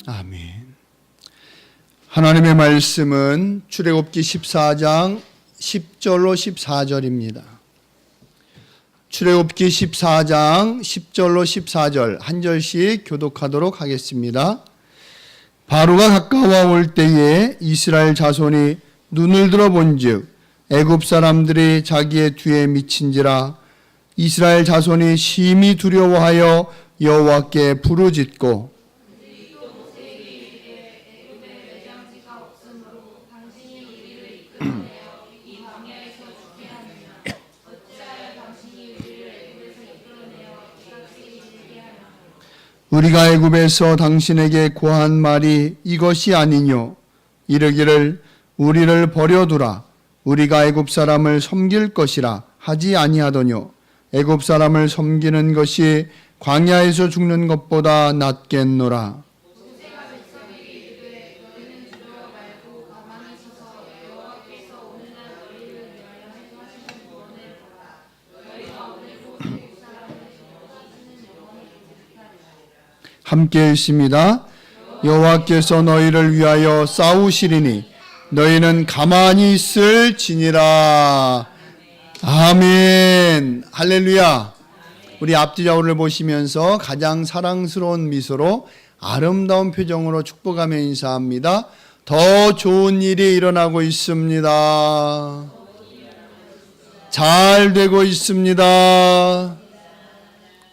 아멘. 하나님의 말씀은 출애굽기 14장 10절로 14절입니다. 출애굽기 14장 10절로 14절 한 절씩 교독하도록 하겠습니다. 바로가 가까워 올 때에 이스라엘 자손이 눈을 들어 본즉 애굽 사람들이 자기의 뒤에 미친지라. 이스라엘 자손이 심히 두려워하여 여호와께 부르짖고 우리가 애굽에서 당신에게 고한 말이 이것이 아니뇨. 이르기를 우리를 버려두라. 우리가 애굽 사람을 섬길 것이라 하지 아니하더뇨. 애굽 사람을 섬기는 것이 광야에서 죽는 것보다 낫겠노라. 함께 읽습니다. 여호와께서 너희를 위하여 싸우시리니 너희는 가만히 있을지니라. 아멘. 할렐루야. 우리 앞뒤 좌우를 보시면서 가장 사랑스러운 미소로 아름다운 표정으로 축복하며 인사합니다. 더 좋은 일이 일어나고 있습니다. 잘 되고 있습니다.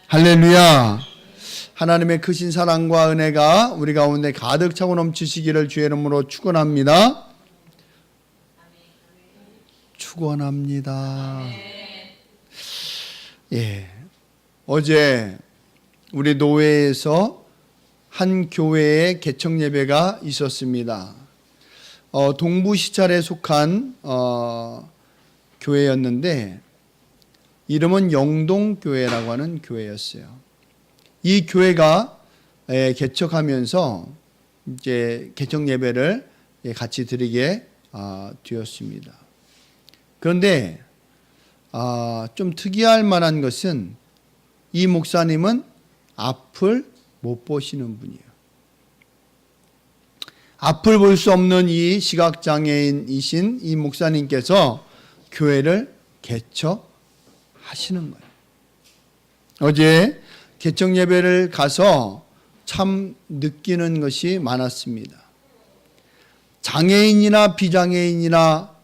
할렐루야. 하나님의 크신 사랑과 은혜가 우리 가운데 가득 차고 넘치시기를 주의 이름으로 축원합니다. 축원합니다. 예, 어제 우리 노회에서 한 교회의 개척 예배가 있었습니다. 동부 시찰에 속한 교회였는데 이름은 영동교회라고 하는 교회였어요. 이 교회가 개척하면서 이제 개척 예배를 같이 드리게 되었습니다. 그런데 좀 특이할 만한 것은 이 목사님은 앞을 못 보시는 분이에요. 앞을 볼 수 없는 이 시각장애인이신 이 목사님께서 교회를 개척하시는 거예요. 어제 개척 예배를 가서 참 느끼는 것이 많았습니다. 장애인이나 비장애인이나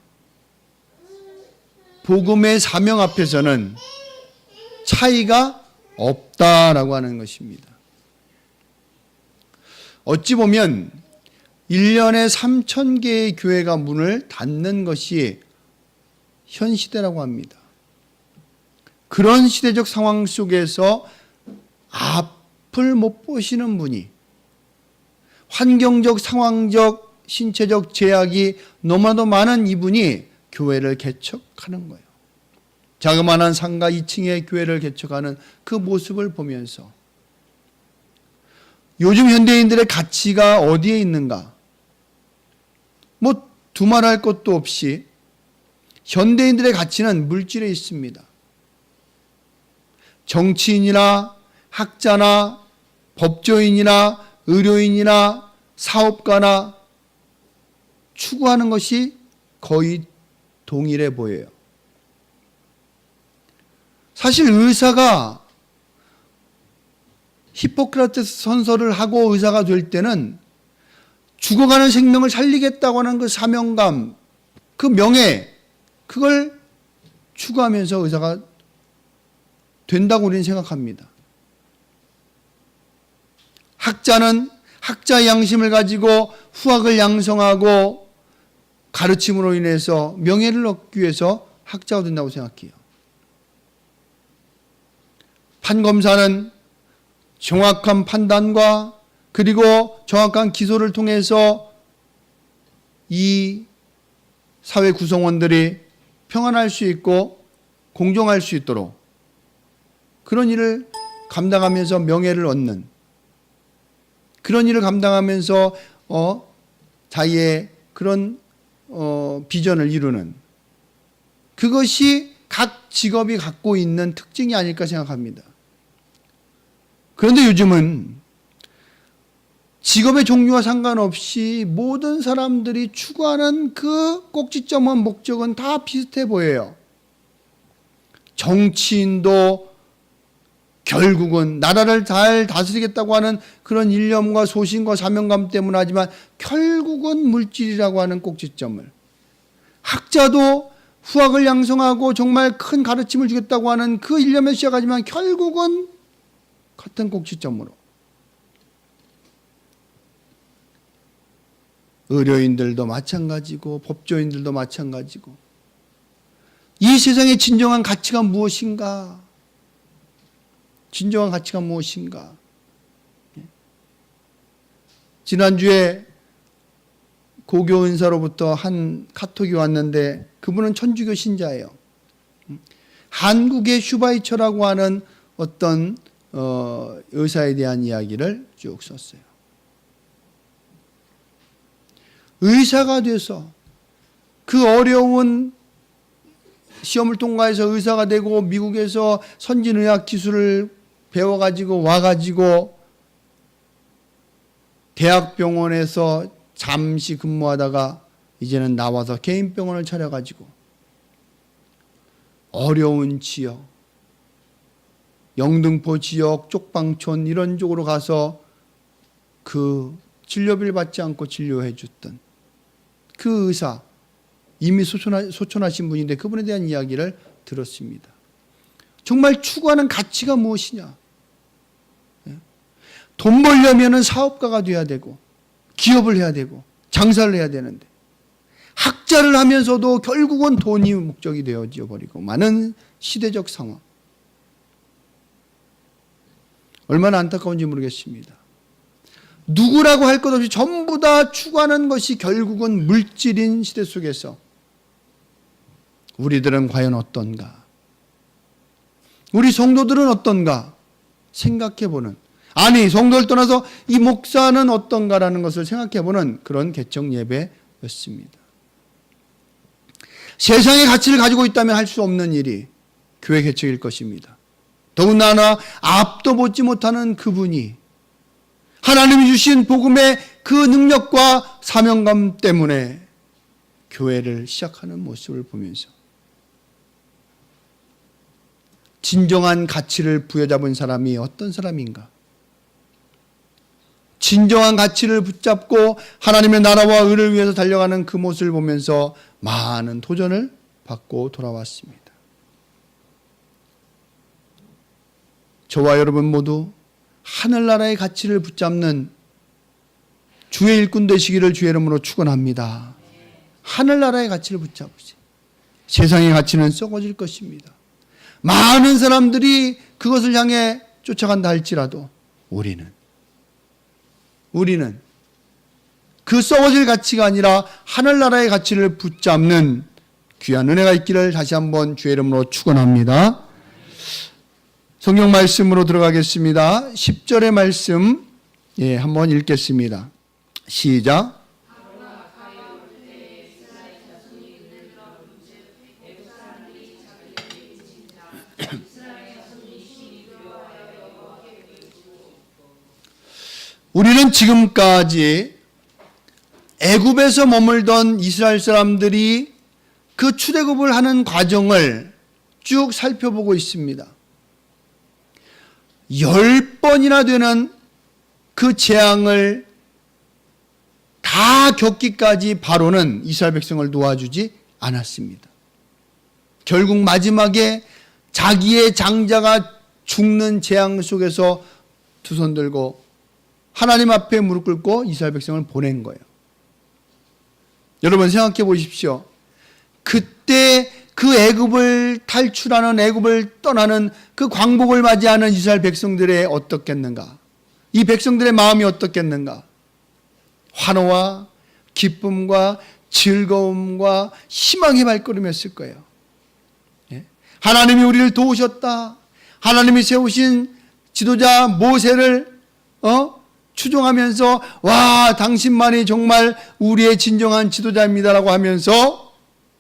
복음의 사명 앞에서는 차이가 없다라고 하는 것입니다. 어찌 보면 1년에 3,000개의 교회가 문을 닫는 것이 현 시대라고 합니다. 그런 시대적 상황 속에서 앞을 못 보시는 분이, 환경적, 상황적, 신체적 제약이 너무나도 많은 이분이 교회를 개척하는 거예요. 자그마한 상가 2층의 교회를 개척하는 그 모습을 보면서 요즘 현대인들의 가치가 어디에 있는가? 뭐 두말할 것도 없이 현대인들의 가치는 물질에 있습니다. 정치인이나 학자나 법조인이나 의료인이나 사업가나 추구하는 것이 거의 동일해 보여요. 사실 의사가 히포크라테스 선서를 하고 의사가 될 때는 죽어가는 생명을 살리겠다고 하는 그 사명감, 그 명예, 그걸 추구하면서 의사가 된다고 우리는 생각합니다. 학자는 학자의 양심을 가지고 후학을 양성하고 가르침으로 인해서 명예를 얻기 위해서 학자가 된다고 생각해요. 판검사는 정확한 판단과 그리고 정확한 기소를 통해서 이 사회 구성원들이 평안할 수 있고 공정할 수 있도록 그런 일을 감당하면서 명예를 얻는, 그런 일을 감당하면서 자기의 그런 비전을 이루는, 그것이 각 직업이 갖고 있는 특징이 아닐까 생각합니다. 그런데 요즘은 직업의 종류와 상관없이 모든 사람들이 추구하는 그 꼭지점은 목적은 다 비슷해 보여요. 정치인도 결국은 나라를 잘 다스리겠다고 하는 그런 일념과 소신과 사명감 때문에 하지만 결국은 물질이라고 하는 꼭지점을, 학자도 후학을 양성하고 정말 큰 가르침을 주겠다고 하는 그 일념에 시작하지만 결국은 같은 꼭지점으로, 의료인들도 마찬가지고 법조인들도 마찬가지고, 이 세상의 진정한 가치가 무엇인가? 진정한 가치가 무엇인가? 지난주에 고교 은사로부터 한 카톡이 왔는데 그분은 천주교 신자예요. 한국의 슈바이처라고 하는 어떤 의사에 대한 이야기를 쭉 썼어요. 의사가 돼서 그 어려운 시험을 통과해서 의사가 되고 미국에서 선진의학 기술을 배워가지고 와가지고 대학병원에서 잠시 근무하다가 이제는 나와서 개인 병원을 차려가지고 어려운 지역, 영등포 지역, 쪽방촌 이런 쪽으로 가서 그 진료비를 받지 않고 진료해 줬던 그 의사, 이미 소천하신 분인데 그분에 대한 이야기를 들었습니다. 정말 추구하는 가치가 무엇이냐? 돈 벌려면 사업가가 돼야 되고 기업을 해야 되고 장사를 해야 되는데 학자를 하면서도 결국은 돈이 목적이 되어져 버리고 많은 시대적 상황. 얼마나 안타까운지 모르겠습니다. 누구라고 할 것 없이 전부 다 추구하는 것이 결국은 물질인 시대 속에서 우리들은 과연 어떤가? 우리 성도들은 어떤가? 생각해보는, 아니 성도를 떠나서 이 목사는 어떤가라는 것을 생각해보는 그런 개척 예배였습니다. 세상의 가치를 가지고 있다면 할 수 없는 일이 교회 개척일 것입니다. 더군다나 앞도 보지 못하는 그분이 하나님이 주신 복음의 그 능력과 사명감 때문에 교회를 시작하는 모습을 보면서 진정한 가치를 부여잡은 사람이 어떤 사람인가? 진정한 가치를 붙잡고 하나님의 나라와 의를 위해서 달려가는 그 모습을 보면서 많은 도전을 받고 돌아왔습니다. 저와 여러분 모두 하늘나라의 가치를 붙잡는 주의 일꾼 되시기를 주의 이름으로 축원합니다. 하늘나라의 가치를 붙잡으세요. 세상의 가치는 썩어질 것입니다. 많은 사람들이 그것을 향해 쫓아간다 할지라도 우리는 그 썩어질 가치가 아니라 하늘나라의 가치를 붙잡는 귀한 은혜가 있기를 다시 한번 주의 이름으로 축원합니다. 성경 말씀으로 들어가겠습니다. 10절의 말씀 한번 읽겠습니다. 시작. 우리는 지금까지 애굽에서 머물던 이스라엘 사람들이 그 출애굽을 하는 과정을 쭉 살펴보고 있습니다. 10번이나 되는 그 재앙을 다 겪기까지 바로는 이스라엘 백성을 놓아주지 않았습니다. 결국 마지막에 자기의 장자가 죽는 재앙 속에서 두 손 들고 하나님 앞에 무릎 꿇고 이스라엘 백성을 보낸 거예요. 여러분 생각해 보십시오. 그때 그 애굽을 탈출하는, 애굽을 떠나는 그 광복을 맞이하는 이스라엘 백성들의 어떻겠는가? 이 백성들의 마음이 어떻겠는가? 환호와 기쁨과 즐거움과 희망의 발걸음이었을 거예요. 하나님이 우리를 도우셨다. 하나님이 세우신 지도자 모세를 추종하면서 와, 당신만이 정말 우리의 진정한 지도자입니다라고 하면서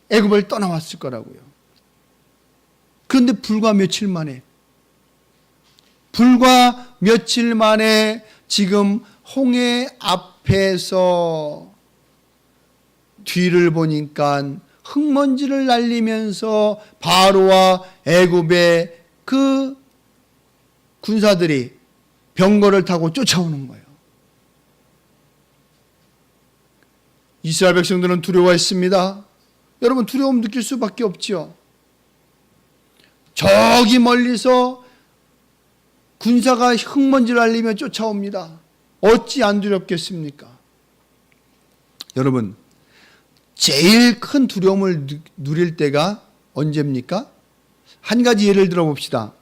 애굽을 떠나왔을 거라고요. 그런데 불과 며칠 만에 지금 홍해 앞에서 뒤를 보니까 흙먼지를 날리면서 바로와 애굽의 그 군사들이 병거를 타고 쫓아오는 거예요. 이스라엘 백성들은 두려워했습니다. 여러분, 두려움 느낄 수밖에 없지요. 저기 멀리서 군사가 흙먼지를 날리며 쫓아옵니다. 어찌 안 두렵겠습니까? 여러분, 제일 큰 두려움을 누릴 때가 언제입니까? 한 가지 예를 들어봅시다.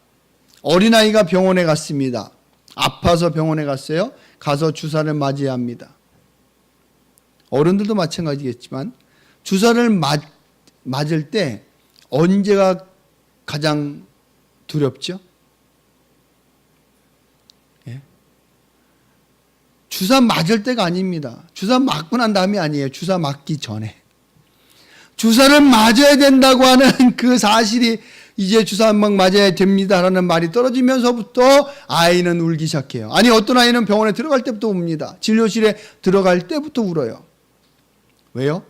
어린아이가 병원에 갔습니다. 아파서 병원에 갔어요. 가서 주사를 맞아야 합니다. 어른들도 마찬가지겠지만 주사를 맞을 때 언제가 가장 두렵죠? 예? 주사 맞을 때가 아닙니다. 주사 맞고 난 다음이 아니에요. 주사 맞기 전에. 주사를 맞아야 된다고 하는 그 사실이 이제 주사 한 방 맞아야 됩니다라는 말이 떨어지면서부터 아이는 울기 시작해요. 아니, 어떤 아이는 병원에 들어갈 때부터 웁니다. 진료실에 들어갈 때부터 울어요. 왜요?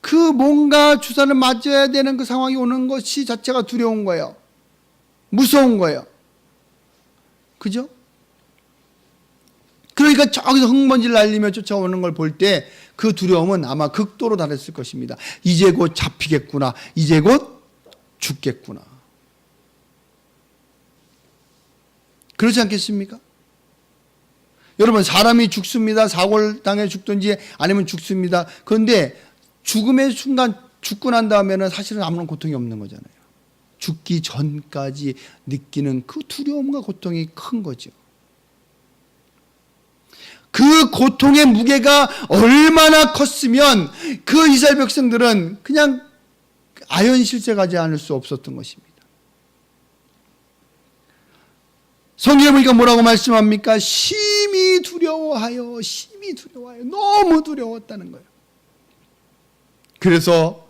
그 뭔가 주사를 맞아야 되는 그 상황이 오는 것이 자체가 두려운 거예요. 무서운 거예요. 그죠? 그러니까 저기서 흙먼지를 날리며 쫓아오는 걸 볼 때 그 두려움은 아마 극도로 달했을 것입니다. 이제 곧 잡히겠구나. 이제 곧 죽겠구나. 그렇지 않겠습니까? 여러분, 사람이 죽습니다. 사고를 당해 죽든지 아니면 죽습니다. 그런데 죽음의 순간 죽고 난 다음에는 사실은 아무런 고통이 없는 거잖아요. 죽기 전까지 느끼는 그 두려움과 고통이 큰 거죠. 그 고통의 무게가 얼마나 컸으면 그 이스라엘 백성들은 그냥 아연실색하지 않을 수 없었던 것입니다. 성경에 보니까 뭐라고 말씀합니까? 심히 두려워하여 너무 두려웠다는 거예요. 그래서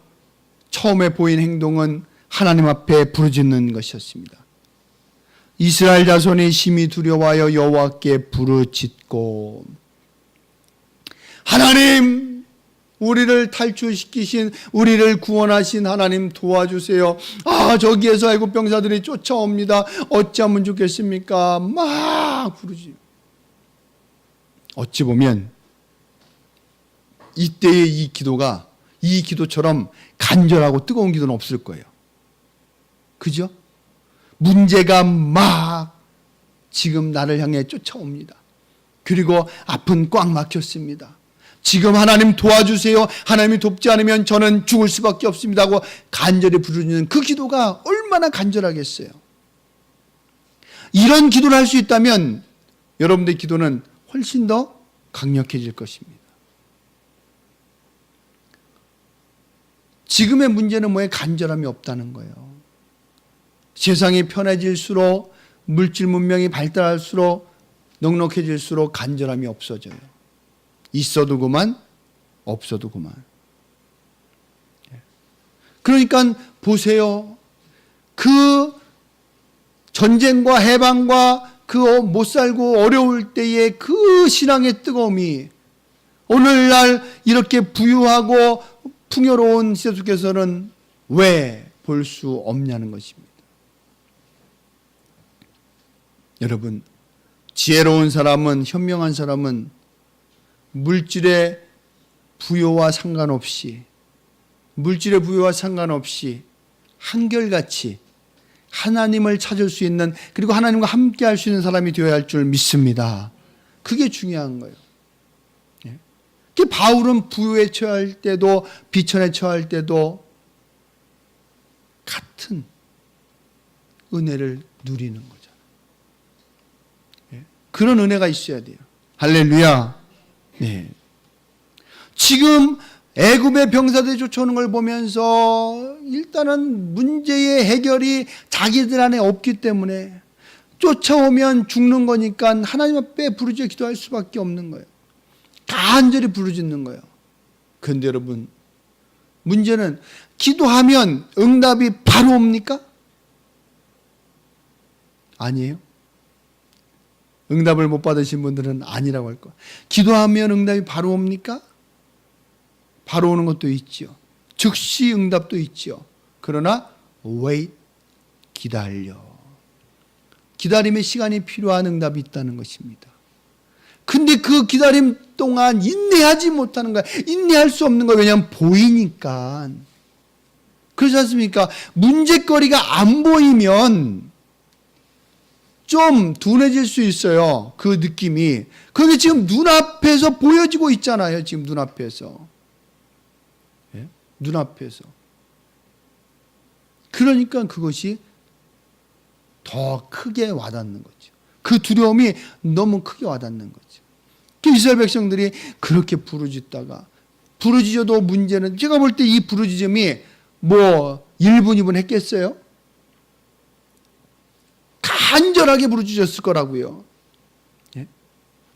처음에 보인 행동은 하나님 앞에 부르짖는 것이었습니다. 이스라엘 자손이 심히 두려워하여 여호와께 부르짖고, 하나님, 우리를 탈출시키신, 우리를 구원하신 하나님 도와주세요. 저기에서 애굽 병사들이 쫓아옵니다. 어찌하면 좋겠습니까? 막 부르지. 어찌 보면 이때의 이 기도가 이 기도처럼 간절하고 뜨거운 기도는 없을 거예요. 그죠? 문제가 막 지금 나를 향해 쫓아옵니다. 그리고 앞은 꽉 막혔습니다. 지금 하나님 도와주세요. 하나님이 돕지 않으면 저는 죽을 수밖에 없습니다 하고 간절히 부르짖는 그 기도가 얼마나 간절하겠어요. 이런 기도를 할 수 있다면 여러분들의 기도는 훨씬 더 강력해질 것입니다. 지금의 문제는 뭐에 간절함이 없다는 거예요. 세상이 편해질수록, 물질 문명이 발달할수록, 넉넉해질수록 간절함이 없어져요. 있어도 그만, 없어도 그만. 그러니까 보세요. 그 전쟁과 해방과 그 못 살고 어려울 때의 그 신앙의 뜨거움이 오늘날 이렇게 부유하고 풍요로운 시대 속에서는 왜 볼 수 없냐는 것입니다. 여러분, 지혜로운 사람은, 현명한 사람은 물질의 부여와 상관없이 한결같이 하나님을 찾을 수 있는, 그리고 하나님과 함께 할 수 있는 사람이 되어야 할 줄 믿습니다. 그게 중요한 거예요. 바울은 부유에 처할 때도 비천에 처할 때도 같은 은혜를 누리는 거죠. 그런 은혜가 있어야 돼요. 할렐루야. 네. 지금 애굽의 병사들이 쫓아오는 걸 보면서 일단은 문제의 해결이 자기들 안에 없기 때문에 쫓아오면 죽는 거니까 하나님 앞에 부르짖어 기도할 수밖에 없는 거예요. 간절히 부르짖는 거예요. 그런데 여러분, 문제는 기도하면 응답이 바로 옵니까? 아니에요. 응답을 못 받으신 분들은 아니라고 할 거예요. 기도하면 응답이 바로 옵니까? 바로 오는 것도 있죠. 즉시 응답도 있죠. 그러나 wait, 기다려. 기다림의 시간이 필요한 응답이 있다는 것입니다. 근데 그 기다림 동안 인내하지 못하는 거야. 인내할 수 없는 거야. 왜냐하면 보이니까. 그렇지 않습니까? 문제거리가 안 보이면 좀 둔해질 수 있어요. 그 느낌이. 그게 지금 눈앞에서 보여지고 있잖아요. 지금 눈앞에서. 예? 눈앞에서. 그러니까 그것이 더 크게 와닿는 거죠. 그 두려움이 너무 크게 와닿는 거죠. 이스라엘 백성들이 그렇게 부르짖다가 부르짖어도 문제는 제가 볼 때 이 부르짖음이 뭐 1분, 2분 했겠어요? 간절하게 부르짖었을 거라고요. 예?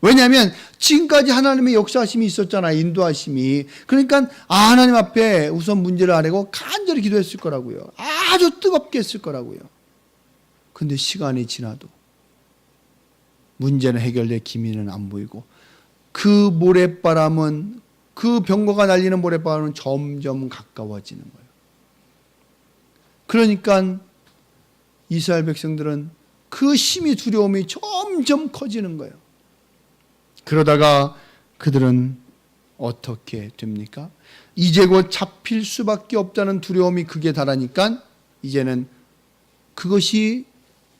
왜냐하면 지금까지 하나님의 역사하심이 있었잖아요. 인도하심이. 그러니까 하나님 앞에 우선 문제를 아뢰고 간절히 기도했을 거라고요. 아주 뜨겁게 했을 거라고요. 근데 시간이 지나도 문제는 해결될 기미는 안 보이고 그 모래바람은 그 병거가 날리는 모래바람은 점점 가까워지는 거예요. 그러니까 이스라엘 백성들은 그 심히 두려움이 점점 커지는 거예요. 그러다가 그들은 어떻게 됩니까? 이제 곧 잡힐 수밖에 없다는 두려움이 극에 달하니까 이제는 그것이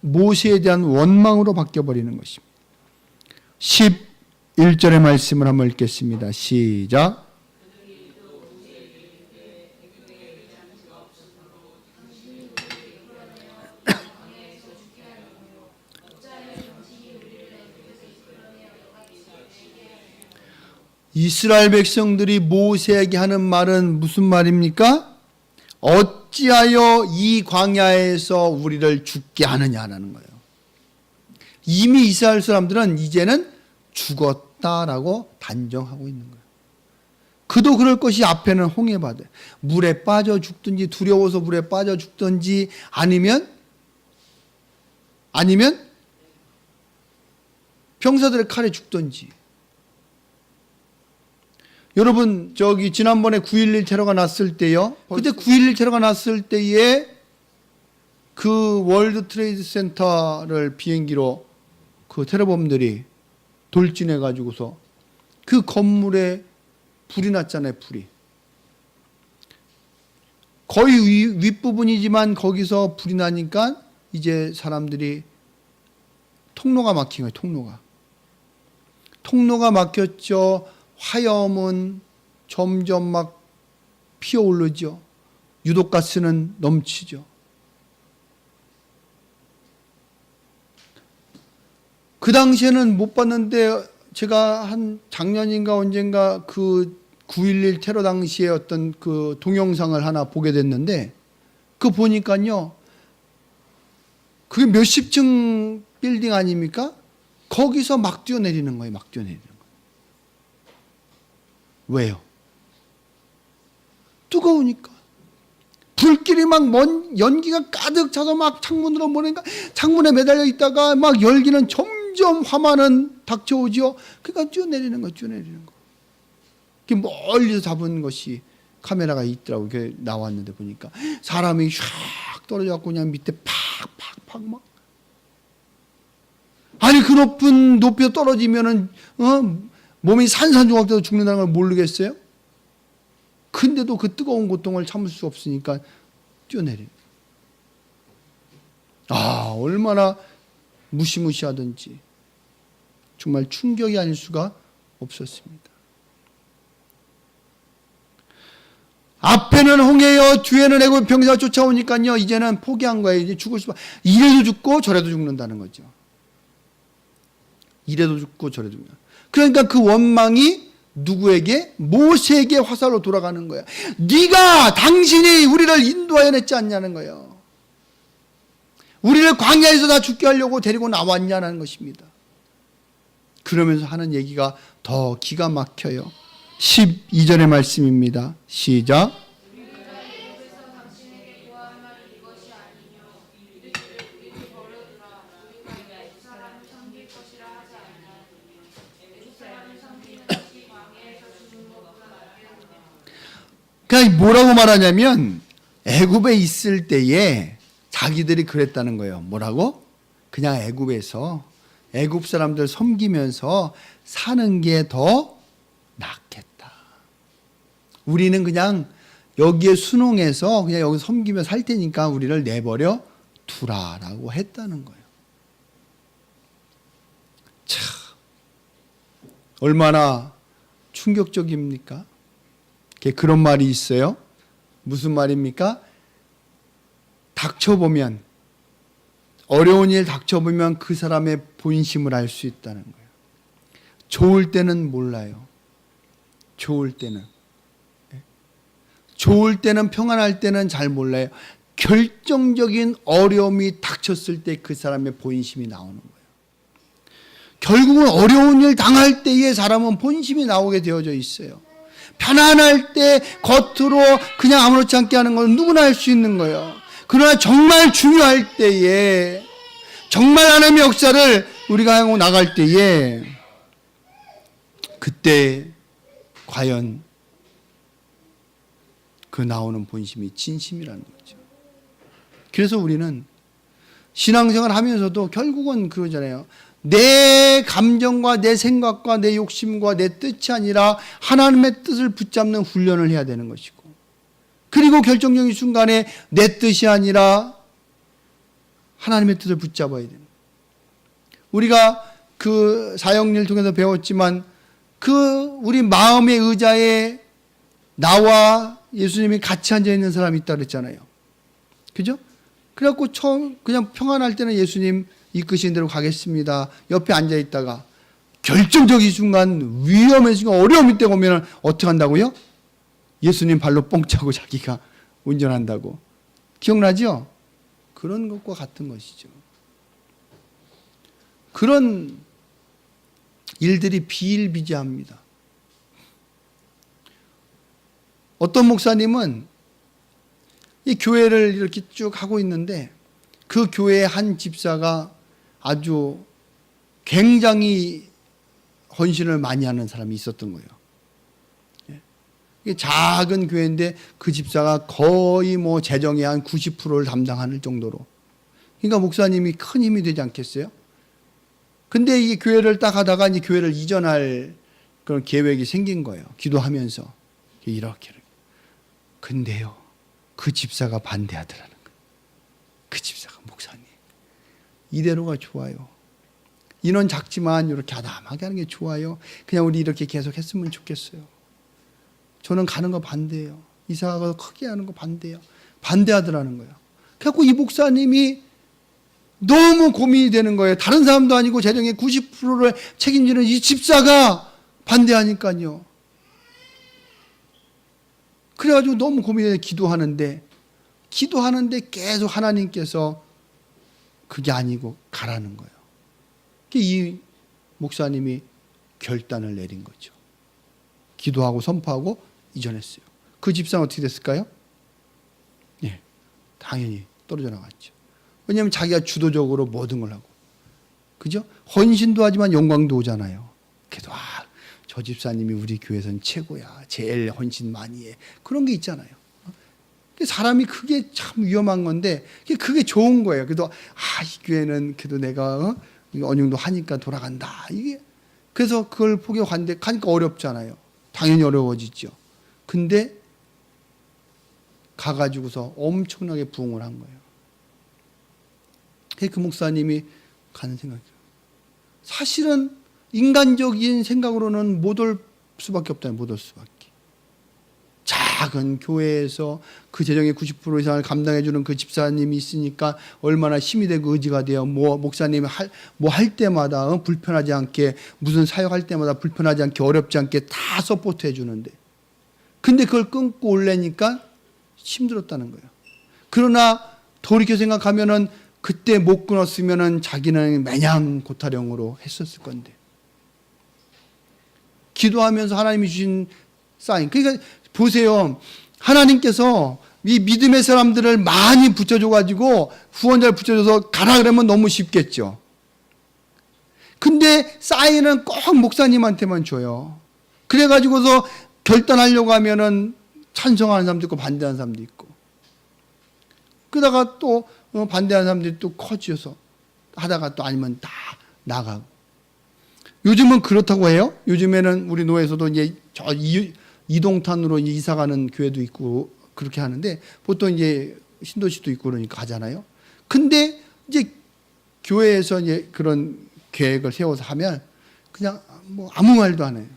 모세에 대한 원망으로 바뀌어버리는 것입니다. 11절의 말씀을 한번 읽겠습니다. 시작. 이스라엘 백성들이 모세에게 하는 말은 무슨 말입니까? 어찌하여 이 광야에서 우리를 죽게 하느냐라는 거예요. 이미 이스라엘 사람들은 이제는 죽었다라고 단정하고 있는 거예요. 그도 그럴 것이 앞에는 홍해바다. 물에 빠져 죽든지 두려워서 물에 빠져 죽든지 아니면 병사들의 칼에 죽든지. 여러분 저기 지난번에 9.11 테러가 났을 때요. 그때 9.11 테러가 났을 때에 그 월드 트레이드 센터를 비행기로 그 테러범들이 돌진해 가지고서 그 건물에 불이 났잖아요. 불이. 거의 윗부분이지만 거기서 불이 나니까 이제 사람들이 통로가 막힌 거예요. 통로가 막혔죠. 화염은 점점 막 피어오르죠. 유독가스는 넘치죠. 그 당시에는 못 봤는데 제가 한 작년인가 언젠가 그 9.11 테러 당시에 어떤 그 동영상을 하나 보게 됐는데 그거 보니까요. 그게 몇십 층 빌딩 아닙니까? 거기서 막 뛰어내리는 거예요. 왜요? 뜨거우니까. 불길이 막 연기가 가득 차서 막 창문으로 보니까 창문에 매달려 있다가 막 열기는 점점 화만은 닥쳐오죠. 그러니까 뛰어내리는 거. 멀리서 잡은 것이 카메라가 있더라고요. 그게 나왔는데 보니까 사람이 샥 떨어져갖고 그냥 밑에 팍팍팍 막. 아니 그 높은 높이에 떨어지면은 몸이 산산조각돼서 죽는다는 걸 모르겠어요? 근데도 그 뜨거운 고통을 참을 수 없으니까 뛰어내려요. 얼마나 무시무시하든지 정말 충격이 아닐 수가 없었습니다. 앞에는 홍해요, 뒤에는 애굽 병사가 쫓아오니까요, 이제는 포기한 거예요. 이제 죽을 수밖에. 이래도 죽고 저래도 죽는다는 거죠. 이래도 죽고 저래도 죽는다. 그러니까 그 원망이 누구에게? 모세에게 화살로 돌아가는 거야. 당신이 우리를 인도하여 냈지 않냐는 거예요. 우리를 광야에서 다 죽게 하려고 데리고 나왔냐는 것입니다. 그러면서 하는 얘기가 더 기가 막혀요. 12절의 말씀입니다. 시작. 그러니까 뭐라고 말하냐면 애굽에 있을 때에 자기들이 그랬다는 거예요. 뭐라고? 그냥 애굽에서 애굽 사람들 섬기면서 사는 게 더 낫겠다. 우리는 그냥 여기에 순응해서 그냥 여기 섬기며 살 테니까 우리를 내버려 두라라고 했다는 거예요. 참 얼마나 충격적입니까? 그런 말이 있어요. 무슨 말입니까? 닥쳐보면, 어려운 일 닥쳐보면 그 사람의 본심을 알 수 있다는 거예요. 좋을 때는 몰라요. 좋을 때는. 좋을 때는, 평안할 때는 잘 몰라요. 결정적인 어려움이 닥쳤을 때 그 사람의 본심이 나오는 거예요. 결국은 어려운 일 당할 때에 사람은 본심이 나오게 되어져 있어요. 편안할 때 겉으로 그냥 아무렇지 않게 하는 건 누구나 할 수 있는 거예요. 그러나 정말 중요할 때에, 정말 하나님의 역사를 우리가 하고 나갈 때에, 그때 과연 그 나오는 본심이 진심이라는 거죠. 그래서 우리는 신앙생활 하면서도 결국은 그러잖아요. 내 감정과 내 생각과 내 욕심과 내 뜻이 아니라 하나님의 뜻을 붙잡는 훈련을 해야 되는 것이고, 그리고 결정적인 순간에 내 뜻이 아니라 하나님의 뜻을 붙잡아야 됩니다. 우리가 그 사역일 통해서 배웠지만 그 우리 마음의 의자에 나와 예수님이 같이 앉아 있는 사람이 있다 그랬잖아요. 그죠? 그래갖고 처음 그냥 평안할 때는 예수님 이끄신 대로 가겠습니다. 옆에 앉아 있다가 결정적인 순간, 위험한 순간, 어려움이 때 오면 어떻게 한다고요? 예수님 발로 뻥 차고 자기가 운전한다고. 기억나죠? 그런 것과 같은 것이죠. 그런 일들이 비일비재합니다. 어떤 목사님은 이 교회를 이렇게 쭉 하고 있는데 그 교회의 한 집사가 아주 굉장히 헌신을 많이 하는 사람이 있었던 거예요. 이게 작은 교회인데 그 집사가 거의 뭐 재정의 한 90%를 담당하는 정도로. 그러니까 목사님이 큰 힘이 되지 않겠어요? 근데 이 교회를 딱 하다가 이제 교회를 이전할 그런 계획이 생긴 거예요. 기도하면서. 이렇게. 근데요, 그 집사가 반대하더라는 거예요. 그 집사가, 목사님, 이대로가 좋아요. 인원 작지만 이렇게 아담하게 하는 게 좋아요. 그냥 우리 이렇게 계속 했으면 좋겠어요. 저는 가는 거 반대예요. 이사가 크게 하는 거 반대예요. 반대하더라는 거예요. 그래서 이 목사님이 너무 고민이 되는 거예요. 다른 사람도 아니고 재정의 90%를 책임지는 이 집사가 반대하니까요. 그래가지고 너무 고민해 기도하는데 계속 하나님께서 그게 아니고 가라는 거예요. 이 목사님이 결단을 내린 거죠. 기도하고 선포하고 이전했어요. 그 집사는 어떻게 됐을까요? 예, 당연히 떨어져 나갔죠. 왜냐하면 자기가 주도적으로 모든 걸 하고, 그죠? 헌신도 하지만 영광도 오잖아요. 그래도 저 집사님이 우리 교회에서는 최고야. 제일 헌신 많이 해. 그런 게 있잖아요. 사람이 그게 참 위험한 건데 그게 좋은 거예요. 그래도 이 교회는 그래도 내가 어느 정도 하니까 돌아간다. 이게 그래서 그걸 포기하고 가니까 어렵잖아요. 당연히 어려워지죠. 근데 가가지고서 엄청나게 부흥을 한 거예요. 그 목사님이 가는 생각이에요. 사실은 인간적인 생각으로는 못 올 수밖에 없다는, 못 올 수밖에. 작은 교회에서 그 재정의 90% 이상을 감당해주는 그 집사님이 있으니까 얼마나 힘이 되고 의지가 돼요. 목사님이 할 때마다 불편하지 않게, 무슨 사역할 때마다 불편하지 않게, 어렵지 않게 다 서포트 해주는데. 근데 그걸 끊고 올래니까 힘들었다는 거예요. 그러나 돌이켜 생각하면은 그때 못 끊었으면은 자기는 매냥 고타령으로 했었을 건데. 기도하면서 하나님이 주신 사인. 그러니까 보세요. 하나님께서 이 믿음의 사람들을 많이 붙여줘가지고 후원자를 붙여줘서 가라 그러면 너무 쉽겠죠. 근데 사인은 꼭 목사님한테만 줘요. 그래가지고서 결단하려고 하면은 찬성하는 사람도 있고 반대하는 사람도 있고. 그러다가 또 반대하는 사람들이 또 커지어서 하다가 또 아니면 다 나가고. 요즘은 그렇다고 해요. 요즘에는 우리 노회에서도 이제 저 이동탄으로 이사 가는 교회도 있고 그렇게 하는데 보통 이제 신도시도 있고 그러니까 가잖아요. 근데 이제 교회에서 이제 그런 계획을 세워서 하면 그냥 뭐 아무 말도 안 해요.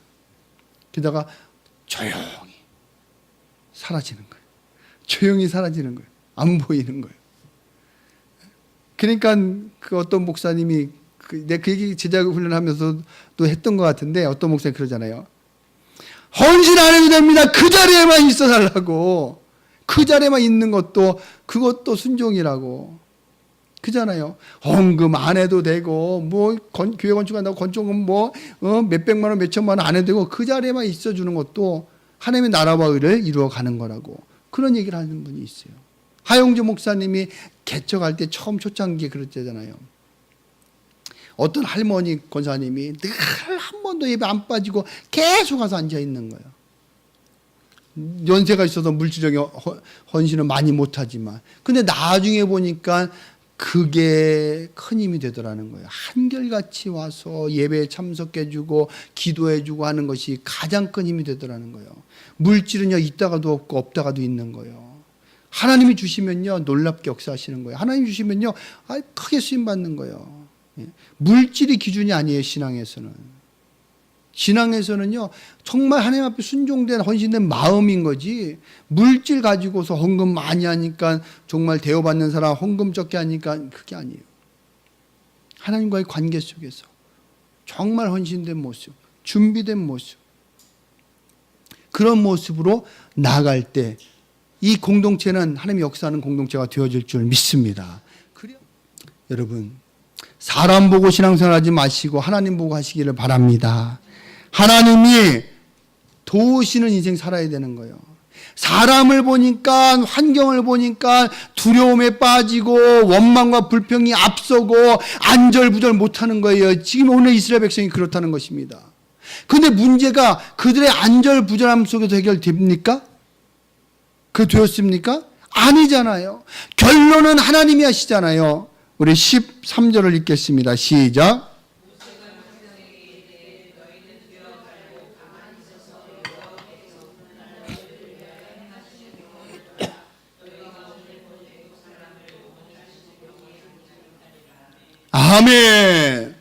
게다가 조용히 사라지는 거예요. 조용히 사라지는 거예요. 안 보이는 거예요. 그러니까 그 어떤 목사님이 내 그 얘기 제자 훈련하면서도 했던 것 같은데 어떤 목사님 그러잖아요. 헌신 안 해도 됩니다. 그 자리에만 있어 달라고. 그 자리에만 있는 것도 그것도 순종이라고. 그잖아요. 헌금 안 해도 되고 뭐 교회 건축한다고 건축금 뭐 몇백만 원 몇천만 원 안 해도 되고 그 자리에만 있어주는 것도 하나님의 나라와 의를 이루어가는 거라고. 그런 얘기를 하는 분이 있어요. 하용조 목사님이 개척할 때 처음 초창기에 그랬잖아요. 어떤 할머니 권사님이 늘 한 번도 예배 안 빠지고 계속 가서 앉아 있는 거예요. 연세가 있어서 물질적인 헌신은 많이 못하지만 근데 나중에 보니까 그게 큰 힘이 되더라는 거예요. 한결같이 와서 예배에 참석해주고 기도해주고 하는 것이 가장 큰 힘이 되더라는 거예요. 물질은요 있다가도 없고 없다가도 있는 거예요. 하나님이 주시면요 놀랍게 역사하시는 거예요. 하나님 주시면요 크게 쓰임받는 거예요. 물질이 기준이 아니에요. 신앙에서는요 정말 하나님 앞에 순종된 헌신된 마음인 거지 물질 가지고서 헌금 많이 하니까 정말 대우받는 사람 헌금 적게 하니까 그게 아니에요. 하나님과의 관계 속에서 정말 헌신된 모습, 준비된 모습, 그런 모습으로 나아갈 때 이 공동체는 하나님의 역사하는 공동체가 되어질 줄 믿습니다. 여러분 사람 보고 신앙생활하지 마시고 하나님 보고 하시기를 바랍니다. 하나님이 도우시는 인생 살아야 되는 거예요. 사람을 보니까 환경을 보니까 두려움에 빠지고 원망과 불평이 앞서고 안절부절 못하는 거예요. 지금 오늘 이스라엘 백성이 그렇다는 것입니다. 그런데 문제가 그들의 안절부절함 속에서 해결됩니까? 그 되었습니까? 아니잖아요. 결론은 하나님이 하시잖아요. 우리 13절을 읽겠습니다. 시작. 아멘.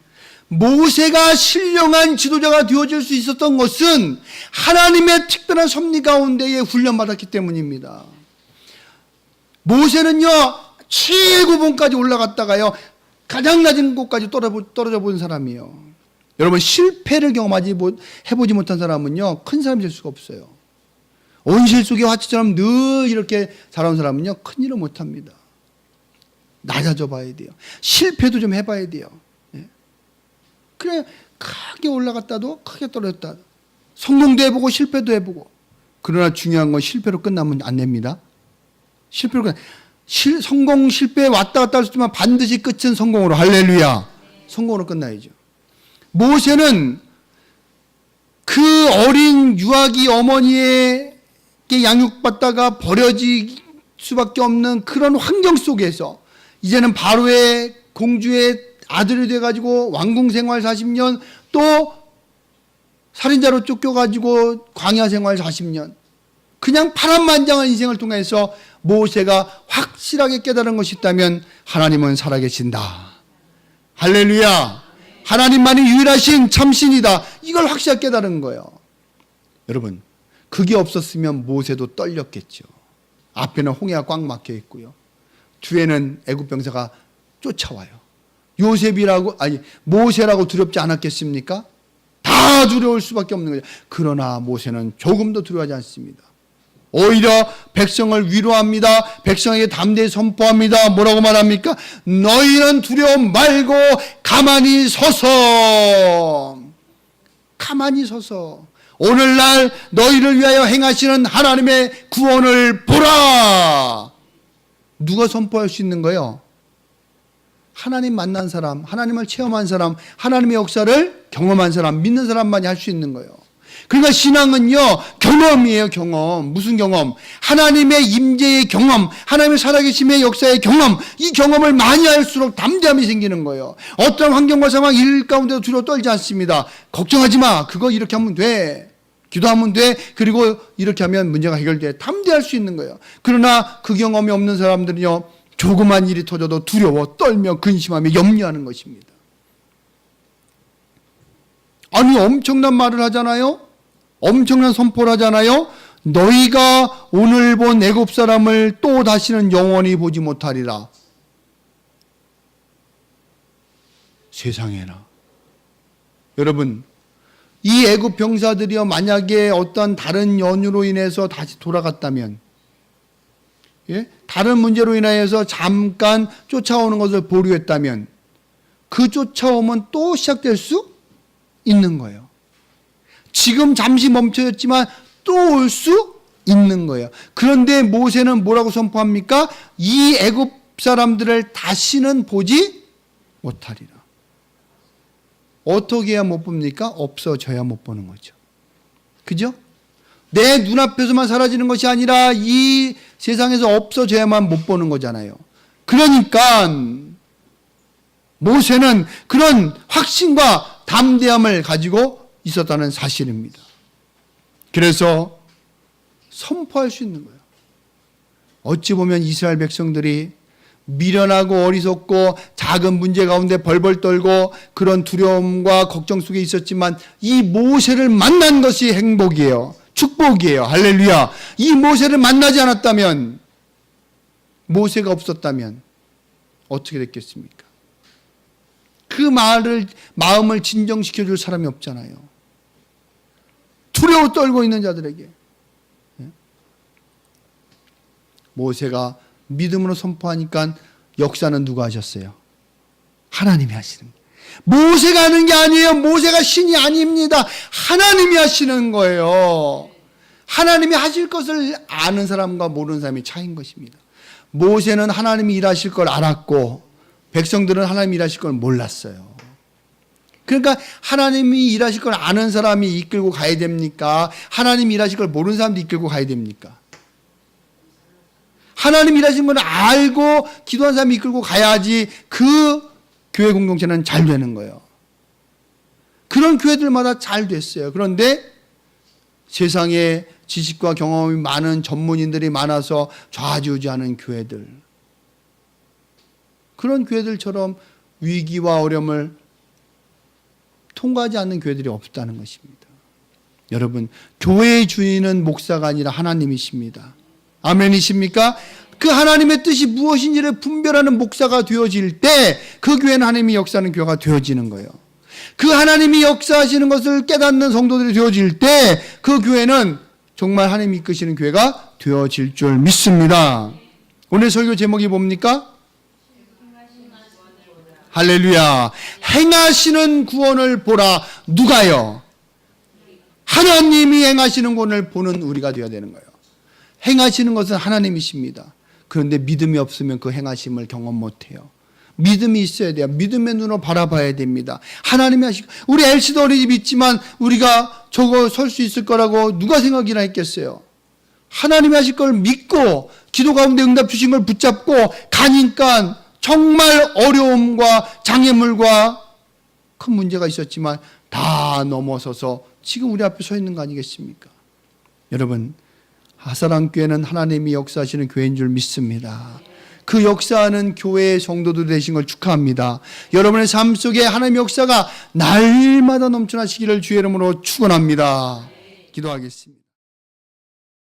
모세가 신령한 지도자가 되어질 수 있었던 것은 하나님의 특별한 섭리 가운데에 훈련받았기 때문입니다. 모세는요 최고봉까지 올라갔다가요 가장 낮은 곳까지 떨어져 본 사람이에요. 여러분 실패를 해보지 못한 사람은요 큰 사람이 될 수가 없어요. 온실 속의 화초처럼 늘 이렇게 자라온 사람은요 큰 일을 못합니다. 낮아져 봐야 돼요. 실패도 좀 해봐야 돼요. 그래 크게 올라갔다도 크게 떨어졌다. 성공도 해보고 실패도 해보고. 그러나 중요한 건 실패로 끝나면 안 됩니다. 실패로 성공 실패 왔다 갔다 했지만 반드시 끝은 성공으로. 할렐루야. 성공으로 끝나야죠. 모세는 그 어린 유아기 어머니에게 양육받다가 버려질 수밖에 없는 그런 환경 속에서 이제는 바로의 공주의 아들이 돼가지고 왕궁 생활 40년 또 살인자로 쫓겨가지고 광야 생활 40년 그냥 파란만장한 인생을 통해서 모세가 확실하게 깨달은 것이 있다면 하나님은 살아계신다. 할렐루야. 하나님만이 유일하신 참신이다. 이걸 확실하게 깨달은 거예요. 여러분 그게 없었으면 모세도 떨렸겠죠. 앞에는 홍해가 꽉 막혀 있고요. 뒤에는 애굽 병사가 쫓아와요. 모세라고 두렵지 않았겠습니까? 다 두려울 수밖에 없는 거죠. 그러나 모세는 조금도 두려워하지 않습니다. 오히려 백성을 위로합니다. 백성에게 담대히 선포합니다. 뭐라고 말합니까? 너희는 두려움 말고 가만히 서서 오늘날 너희를 위하여 행하시는 하나님의 구원을 보라. 누가 선포할 수 있는 거예요? 하나님 만난 사람, 하나님을 체험한 사람, 하나님의 역사를 경험한 사람, 믿는 사람만이 할 수 있는 거예요. 그러니까 신앙은요 경험이에요, 경험. 무슨 경험? 하나님의 임재의 경험, 하나님의 살아계심의 역사의 경험. 이 경험을 많이 할수록 담대함이 생기는 거예요. 어떤 환경과 상황 일 가운데도 두려워 떨지 않습니다. 걱정하지 마. 그거 이렇게 하면 돼. 기도하면 돼. 그리고 이렇게 하면 문제가 해결돼. 담대할 수 있는 거예요. 그러나 그 경험이 없는 사람들은요, 조그만 일이 터져도 두려워 떨며 근심하며 염려하는 것입니다. 아니, 엄청난 말을 하잖아요. 엄청난 선포를 하잖아요. 너희가 오늘 본 애굽 사람을 또 다시는 영원히 보지 못하리라. 세상에나. 여러분, 이 애굽 병사들이요, 만약에 어떤 다른 연유로 인해서 다시 돌아갔다면, 예? 다른 문제로 인하여서 잠깐 쫓아오는 것을 보류했다면, 그 쫓아오면 또 시작될 수 있는 거예요. 지금 잠시 멈춰졌지만 또 올 수 있는 거예요. 그런데 모세는 뭐라고 선포합니까? 이 애굽 사람들을 다시는 보지 못하리라. 어떻게 해야 못 봅니까? 없어져야 못 보는 거죠. 그죠? 내 눈앞에서만 사라지는 것이 아니라 이 세상에서 없어져야만 못 보는 거잖아요. 그러니까 모세는 그런 확신과 담대함을 가지고 있었다는 사실입니다. 그래서 선포할 수 있는 거예요. 어찌 보면 이스라엘 백성들이 미련하고 어리석고 작은 문제 가운데 벌벌 떨고 그런 두려움과 걱정 속에 있었지만 이 모세를 만난 것이 행복이에요. 축복이에요. 할렐루야. 이 모세를 만나지 않았다면, 모세가 없었다면 어떻게 됐겠습니까? 그 마음을 진정시켜줄 사람이 없잖아요. 두려워 떨고 있는 자들에게. 모세가 믿음으로 선포하니까 역사는 누가 하셨어요? 하나님이 하시는 거예요. 모세가 하는 게 아니에요. 모세가 신이 아닙니다. 하나님이 하시는 거예요. 하나님이 하실 것을 아는 사람과 모르는 사람의 차이인 것입니다. 모세는 하나님이 일하실 걸 알았고 백성들은 하나님이 일하실 걸 몰랐어요. 그러니까 하나님이 일하실 걸 아는 사람이 이끌고 가야 됩니까? 하나님이 일하실 걸 모르는 사람도 이끌고 가야 됩니까? 하나님 일하신 걸 알고 기도한 사람이 이끌고 가야지 그 교회 공동체는 잘 되는 거예요. 그런 교회들마다 잘 됐어요. 그런데 세상에 지식과 경험이 많은 전문인들이 많아서 좌지우지하는 교회들, 그런 교회들처럼 위기와 어려움을 통과하지 않는 교회들이 없다는 것입니다. 여러분, 교회의 주인은 목사가 아니라 하나님이십니다. 아멘이십니까? 그 하나님의 뜻이 무엇인지를 분별하는 목사가 되어질 때 그 교회는 하나님이 역사하는 교회가 되어지는 거예요. 그 하나님이 역사하시는 것을 깨닫는 성도들이 되어질 때 그 교회는 정말 하나님이 이끄시는 교회가 되어질 줄 믿습니다. 오늘 설교 제목이 뭡니까? 할렐루야. 행하시는 구원을 보라. 누가요? 하나님이 행하시는 구원을 보는 우리가 되어야 되는 거예요. 행하시는 것은 하나님이십니다. 그런데 믿음이 없으면 그 행하심을 경험 못해요. 믿음이 있어야 돼요. 믿음의 눈으로 바라봐야 됩니다. 하나님이 하시고, 우리 엘시도 어린이집 있지만 우리가 저거 설 수 있을 거라고 누가 생각이나 했겠어요. 하나님이 하실 걸 믿고 기도 가운데 응답 주신 걸 붙잡고 가니까 정말 어려움과 장애물과 큰 문제가 있었지만 다 넘어서서 지금 우리 앞에 서 있는 거 아니겠습니까? 여러분, 하사랑교회는 하나님이 역사하시는 교회인 줄 믿습니다. 그 역사하는 교회의 성도들 되신 걸 축하합니다. 여러분의 삶 속에 하나님의 역사가 날마다 넘쳐나시기를 주의 이름으로 축원합니다. 기도하겠습니다.